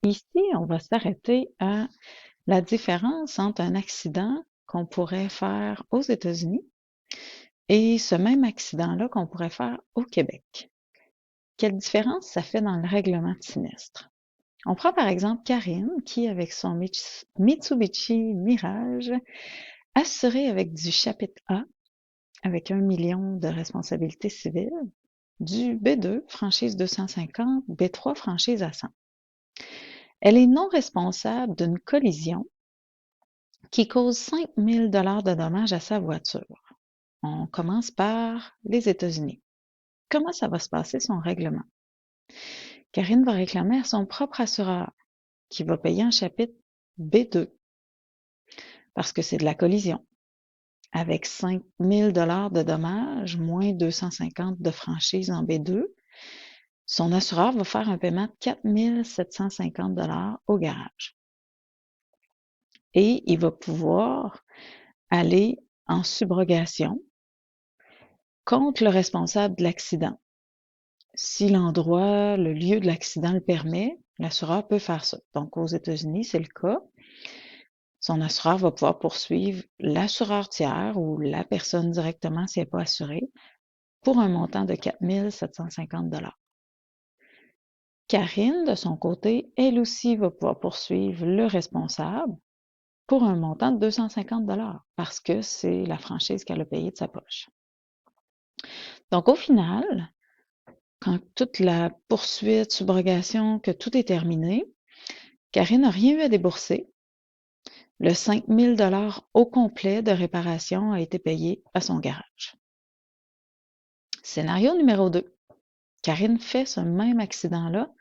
Ici, on va s'arrêter à la différence entre un accident qu'on pourrait faire aux États-Unis et ce même accident-là qu'on pourrait faire au Québec. Quelle différence ça fait dans le règlement de sinistre? On prend par exemple Karine qui, avec son Mitsubishi Mirage, assuré avec du chapitre A, avec 1 million de responsabilité civile, du B2, franchise 250, B3, franchise à 100. Elle est non responsable d'une collision qui cause 5 000 de dommages à sa voiture. On commence par les États-Unis. Comment ça va se passer son règlement? Karine va réclamer à son propre assureur, qui va payer un chapitre B2, parce que c'est de la collision. Avec 5 000 de dommages, moins 250 de franchise en B2, son assureur va faire un paiement de 4 750 au garage. Et il va pouvoir aller en subrogation contre le responsable de l'accident. Si l'endroit, le lieu de l'accident le permet, l'assureur peut faire ça. Donc, aux États-Unis, c'est le cas. Son assureur va pouvoir poursuivre l'assureur tiers ou la personne directement si elle n'est pas assurée pour un montant de 4 750 Karine, de son côté, elle aussi va pouvoir poursuivre le responsable pour un montant de 250 parce que c'est la franchise qu'elle a payée de sa poche. Donc, au final, quand toute la poursuite, subrogation, que tout est terminé, Karine n'a rien eu à débourser. Le 5 000 au complet de réparation a été payé à son garage. Scénario numéro 2. Karine fait ce même accident-là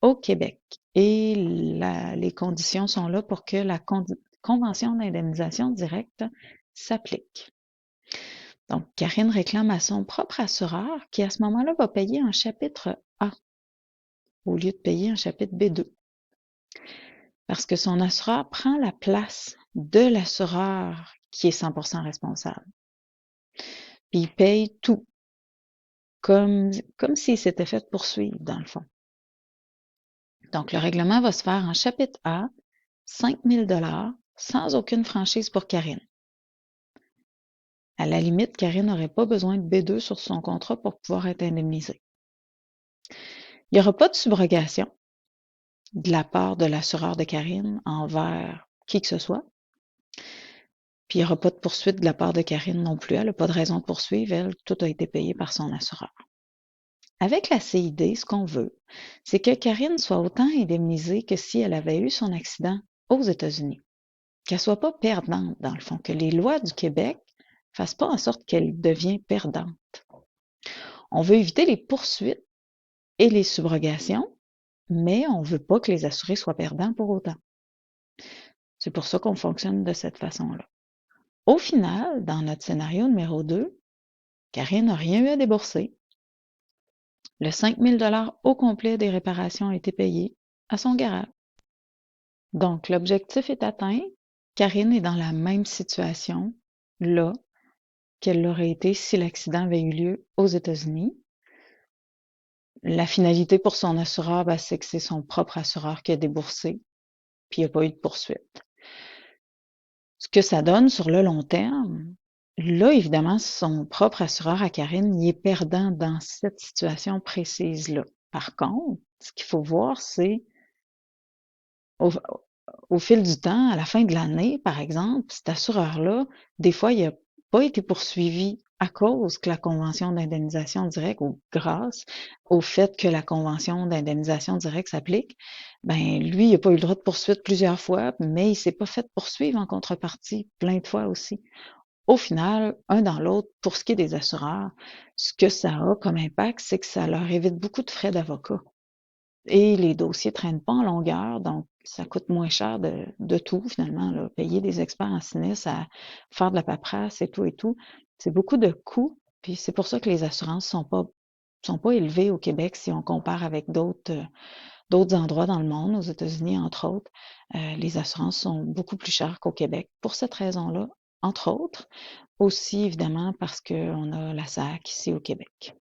au Québec et les conditions sont là pour que la convention d'indemnisation directe s'applique. Donc, Karine réclame à son propre assureur qui, à ce moment-là, va payer un chapitre A au lieu de payer un chapitre B2. Parce que son assureur prend la place de l'assureur qui est 100% responsable. Puis il paye tout, comme s'il s'était fait poursuivre, dans le fond. Donc, le règlement va se faire en chapitre A, 5 000 sans aucune franchise pour Karine. À la limite, Karine n'aurait pas besoin de B2 sur son contrat pour pouvoir être indemnisée. Il n'y aura pas de subrogation de la part de l'assureur de Karine envers qui que ce soit. Puis il n'y aura pas de poursuite de la part de Karine non plus. Elle n'a pas de raison de poursuivre. Elle, tout a été payé par son assureur. Avec la CID, ce qu'on veut, c'est que Karine soit autant indemnisée que si elle avait eu son accident aux États-Unis. Qu'elle ne soit pas perdante, dans le fond, que les lois du Québec ne fassent pas en sorte qu'elle devienne perdante. On veut éviter les poursuites et les subrogations, mais on ne veut pas que les assurés soient perdants pour autant. C'est pour ça qu'on fonctionne de cette façon-là. Au final, dans notre scénario numéro 2, Karine n'a rien eu à débourser. Le 5 000 au complet des réparations a été payé à son garage. Donc, l'objectif est atteint. Karine est dans la même situation là qu'elle l'aurait été si l'accident avait eu lieu aux États-Unis. La finalité pour son assureur, c'est que c'est son propre assureur qui a déboursé, puis il n'y a pas eu de poursuite. Ce que ça donne sur le long terme, là, évidemment, son propre assureur à Karine, il est perdant dans cette situation précise-là. Par contre, ce qu'il faut voir, c'est au, au fil du temps, à la fin de l'année, par exemple, cet assureur-là, des fois, il n'a pas été poursuivi à cause que la convention d'indemnisation directe ou grâce au fait que la convention d'indemnisation directe s'applique, ben lui, il n'a pas eu le droit de poursuite plusieurs fois, mais il ne s'est pas fait poursuivre en contrepartie plein de fois aussi. Au final, un dans l'autre, pour ce qui est des assureurs, ce que ça a comme impact, c'est que ça leur évite beaucoup de frais d'avocat. Et les dossiers ne traînent pas en longueur, donc ça coûte moins cher de tout finalement, là. Payer des experts en sinistre, à faire de la paperasse et tout, c'est beaucoup de coûts. Puis c'est pour ça que les assurances sont pas élevées au Québec si on compare avec d'autres endroits dans le monde, aux États-Unis entre autres. Les assurances sont beaucoup plus chères qu'au Québec pour cette raison-là, entre autres. Aussi évidemment parce qu'on a la SAC ici au Québec.